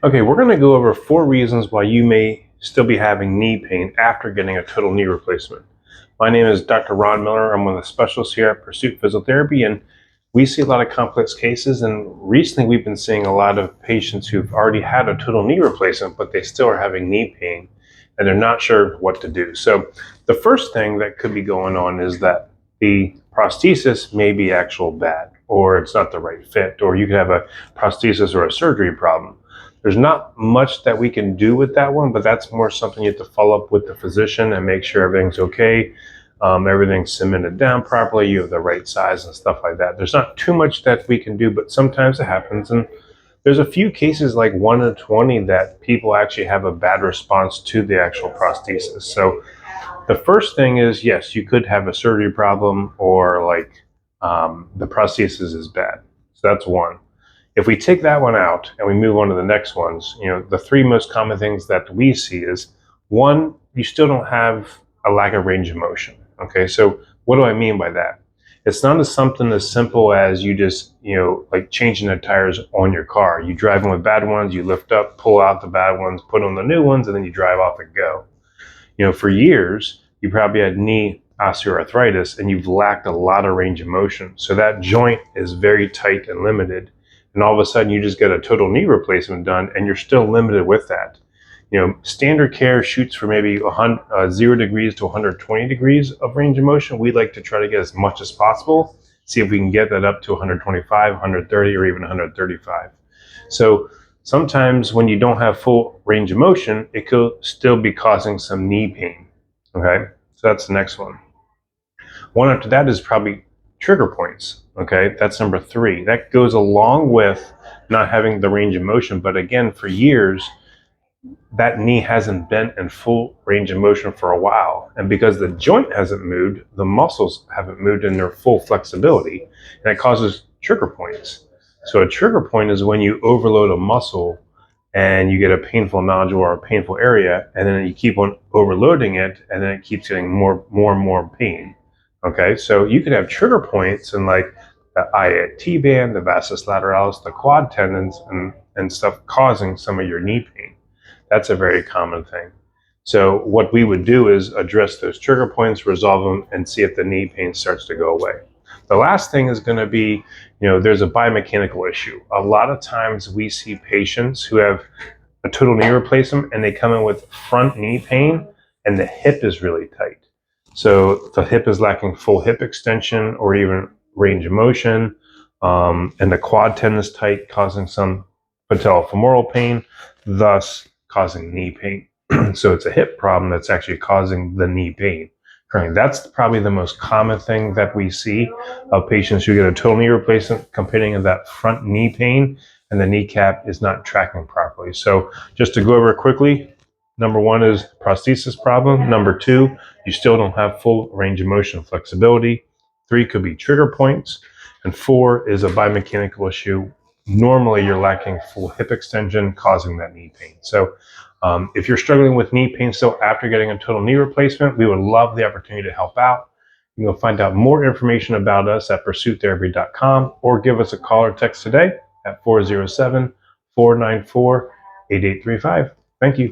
Okay, we're going to go over 4 reasons why you may still be having knee pain after getting a total knee replacement. My name is Dr. Ron Miller. I'm one of the specialists here at Pursuit Physiotherapy, and we see a lot of complex cases. And recently, we've been seeing a lot of patients who've already had a total knee replacement, but they still are having knee pain, and they're not sure what to do. So, the first thing that could be going on is that the prosthesis may be actual bad, or it's not the right fit, or you could have a prosthesis or a surgery problem. There's not much that we can do with that one, but that's more something you have to follow up with the physician and make sure everything's okay. Everything's cemented down properly, you have the right size and stuff like that. There's not too much that we can do, but sometimes it happens. And there's a few cases, like 1 in 20, that people actually have a bad response to the actual prosthesis. So the first thing is, yes, you could have a surgery problem, or the prosthesis is bad. So that's one. If we take that one out and we move on to the next ones, the 3 most common things that we see is, one, you still don't have a lack of range of motion. Okay, so what do I mean by that? It's not something as simple as you just, like changing the tires on your car. You driving with bad ones, you lift up, pull out the bad ones, put on the new ones, and then you drive off and go. For years, you probably had knee osteoarthritis and you've lacked a lot of range of motion. So that joint is very tight and limited. And all of a sudden you just get a total knee replacement done and you're still limited with that. Standard care shoots for maybe 0 degrees to 120 degrees of range of motion. We'd like to try to get as much as possible, see if we can get that up to 125, 130, or even 135. So sometimes when you don't have full range of motion, it could still be causing some knee pain. Okay, so that's the next one. One after that is probably trigger points. Okay, that's number 3. That goes along with not having the range of motion, but again, for years, that knee hasn't been in full range of motion for a while. And because the joint hasn't moved, the muscles haven't moved in their full flexibility, and it causes trigger points. So a trigger point is when you overload a muscle and you get a painful nodule or a painful area, and then you keep on overloading it, and then it keeps getting more and more pain. Okay, so you could have trigger points in like the IAT band, the vastus lateralis, the quad tendons, and stuff causing some of your knee pain. That's a very common thing. So what we would do is address those trigger points, resolve them, and see if the knee pain starts to go away. The last thing is going to be, there's a biomechanical issue. A lot of times we see patients who have a total knee replacement and they come in with front knee pain and the hip is really tight. So the hip is lacking full hip extension or even range of motion, and the quad tendon is tight, causing some patellofemoral pain, thus causing knee pain. So it's a hip problem that's actually causing the knee pain. That's probably the most common thing that we see of patients who get a total knee replacement complaining of that front knee pain, and the kneecap is not tracking properly. So just to go over it quickly, number 1 is prosthesis problem. Number 2, you still don't have full range of motion and flexibility. 3 could be trigger points. And 4 is a biomechanical issue. Normally you're lacking full hip extension, causing that knee pain. So if you're struggling with knee pain still after getting a total knee replacement, we would love the opportunity to help out. You can find out more information about us at pursuittherapy.com, or give us a call or text today at 407-494-8835. Thank you.